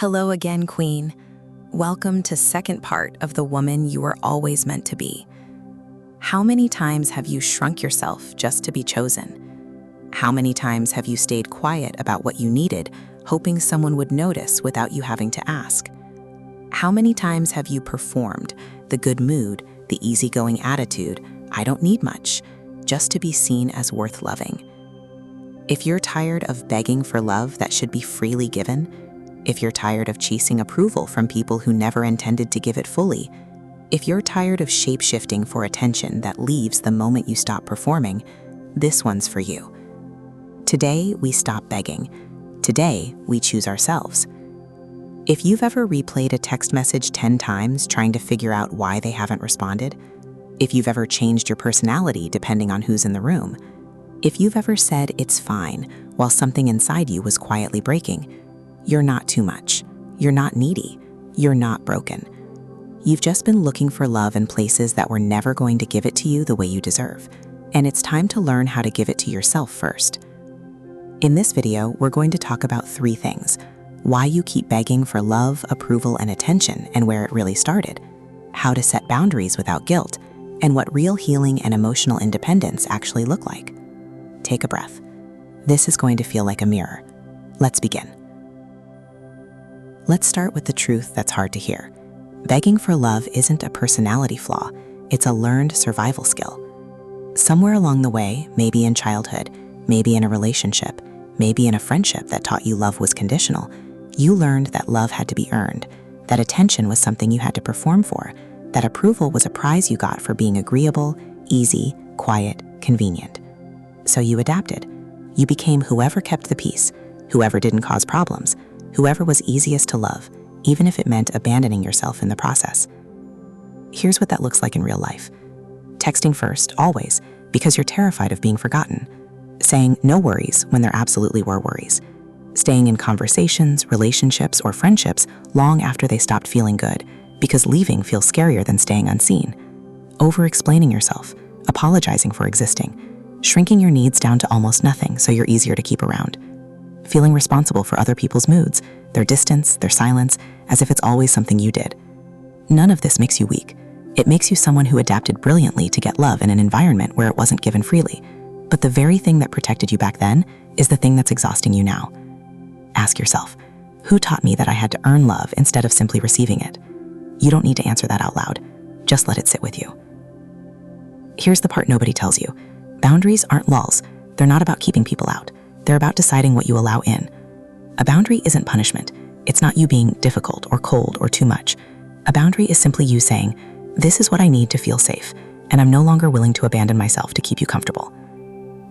Hello again, Queen. Welcome to second part of the woman you were always meant to be. How many times have you shrunk yourself just to be chosen? How many times have you stayed quiet about what you needed, hoping someone would notice without you having to ask? How many times have you performed the good mood, the easygoing attitude, I don't need much, just to be seen as worth loving? If you're tired of begging for love that should be freely given, if you're tired of chasing approval from people who never intended to give it fully, if you're tired of shape-shifting for attention that leaves the moment you stop performing, this one's for you. Today, we stop begging. Today, we choose ourselves. If you've ever replayed a text message 10 times trying to figure out why they haven't responded, if you've ever changed your personality depending on who's in the room, if you've ever said it's fine while something inside you was quietly breaking, you're not too much. You're not needy. You're not broken. You've just been looking for love in places that were never going to give it to you the way you deserve, and it's time to learn how to give it to yourself first. In this video, we're going to talk about 3 things: why you keep begging for love, approval, and attention, and where it really started, how to set boundaries without guilt, and what real healing and emotional independence actually look like. Take a breath. This is going to feel like a mirror. Let's begin. Let's start with the truth that's hard to hear. Begging for love isn't a personality flaw, it's a learned survival skill. Somewhere along the way, maybe in childhood, maybe in a relationship, maybe in a friendship that taught you love was conditional, you learned that love had to be earned, that attention was something you had to perform for, that approval was a prize you got for being agreeable, easy, quiet, convenient. So you adapted. You became whoever kept the peace, whoever didn't cause problems, whoever was easiest to love, even if it meant abandoning yourself in the process. Here's what that looks like in real life. Texting first, always, because you're terrified of being forgotten. Saying no worries when there absolutely were worries. Staying in conversations, relationships, or friendships long after they stopped feeling good, because leaving feels scarier than staying unseen. Over-explaining yourself, apologizing for existing, shrinking your needs down to almost nothing so you're easier to keep around. Feeling responsible for other people's moods, their distance, their silence, as if it's always something you did. None of this makes you weak. It makes you someone who adapted brilliantly to get love in an environment where it wasn't given freely. But the very thing that protected you back then is the thing that's exhausting you now. Ask yourself, who taught me that I had to earn love instead of simply receiving it? You don't need to answer that out loud. Just let it sit with you. Here's the part nobody tells you. Boundaries aren't lulls. They're not about keeping people out. They're about deciding what you allow in. A boundary isn't punishment. It's not you being difficult or cold or too much. A boundary is simply you saying, this is what I need to feel safe, and I'm no longer willing to abandon myself to keep you comfortable.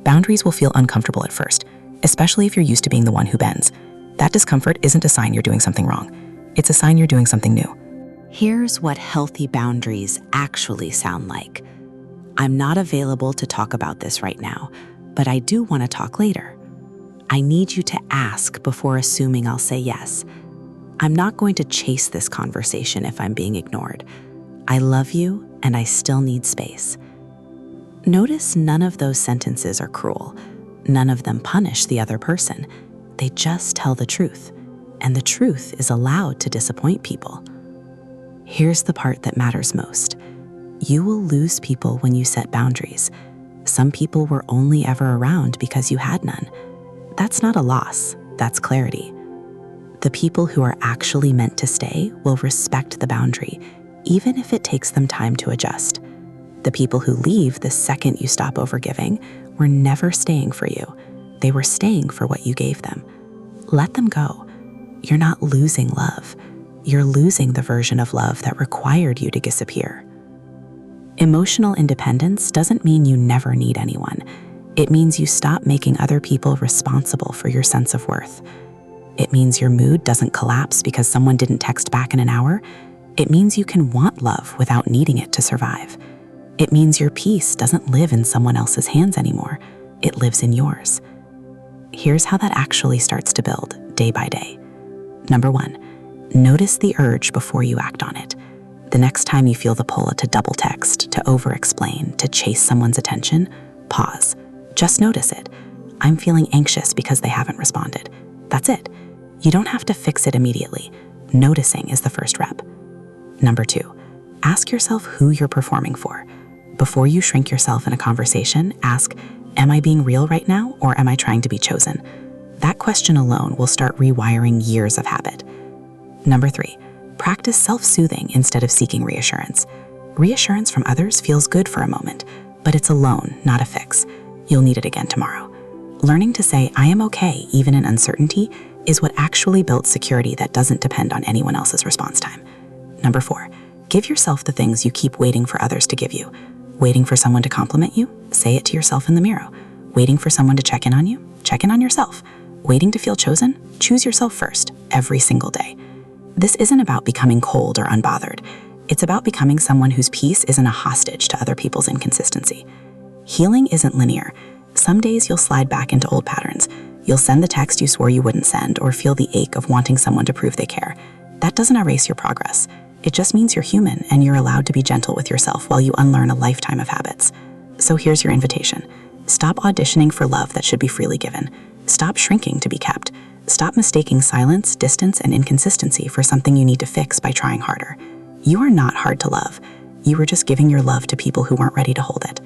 Boundaries will feel uncomfortable at first, especially if you're used to being the one who bends. That discomfort isn't a sign you're doing something wrong. It's a sign you're doing something new. Here's what healthy boundaries actually sound like. I'm not available to talk about this right now, but I do want to talk later. I need you to ask before assuming I'll say yes. I'm not going to chase this conversation if I'm being ignored. I love you, and I still need space. Notice none of those sentences are cruel. None of them punish the other person. They just tell the truth, and the truth is allowed to disappoint people. Here's the part that matters most. You will lose people when you set boundaries. Some people were only ever around because you had none. That's not a loss, that's clarity. The people who are actually meant to stay will respect the boundary, even if it takes them time to adjust. The people who leave the second you stop overgiving were never staying for you. They were staying for what you gave them. Let them go. You're not losing love. You're losing the version of love that required you to disappear. Emotional independence doesn't mean you never need anyone. It means you stop making other people responsible for your sense of worth. It means your mood doesn't collapse because someone didn't text back in an hour. It means you can want love without needing it to survive. It means your peace doesn't live in someone else's hands anymore. It lives in yours. Here's how that actually starts to build, day by day. Number 1, notice the urge before you act on it. The next time you feel the pull to double text, to over-explain, to chase someone's attention, pause. Just notice it. I'm feeling anxious because they haven't responded. That's it. You don't have to fix it immediately. Noticing is the first rep. Number 2, ask yourself who you're performing for. Before you shrink yourself in a conversation, ask, am I being real right now, or am I trying to be chosen? That question alone will start rewiring years of habit. Number 3, practice self-soothing instead of seeking reassurance. Reassurance from others feels good for a moment, but it's a loan, not a fix. You'll need it again tomorrow. Learning to say, I am okay, even in uncertainty, is what actually builds security that doesn't depend on anyone else's response time. Number 4, give yourself the things you keep waiting for others to give you. Waiting for someone to compliment you? Say it to yourself in the mirror. Waiting for someone to check in on you? Check in on yourself. Waiting to feel chosen? Choose yourself first, every single day. This isn't about becoming cold or unbothered. It's about becoming someone whose peace isn't a hostage to other people's inconsistency. Healing isn't linear. Some days you'll slide back into old patterns. You'll send the text you swore you wouldn't send, or feel the ache of wanting someone to prove they care. That doesn't erase your progress. It just means you're human and you're allowed to be gentle with yourself while you unlearn a lifetime of habits. So here's your invitation. Stop auditioning for love that should be freely given. Stop shrinking to be kept. Stop mistaking silence, distance, and inconsistency for something you need to fix by trying harder. You are not hard to love. You were just giving your love to people who weren't ready to hold it.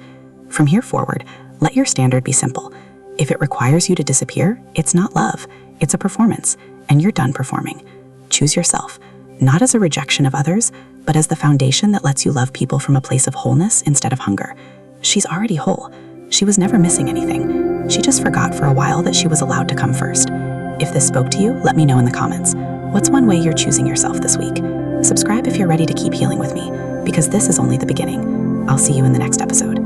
From here forward, let your standard be simple. If it requires you to disappear, it's not love. It's a performance, and you're done performing. Choose yourself, not as a rejection of others, but as the foundation that lets you love people from a place of wholeness instead of hunger. She's already whole. She was never missing anything. She just forgot for a while that she was allowed to come first. If this spoke to you, let me know in the comments. What's one way you're choosing yourself this week? Subscribe if you're ready to keep healing with me, because this is only the beginning. I'll see you in the next episode.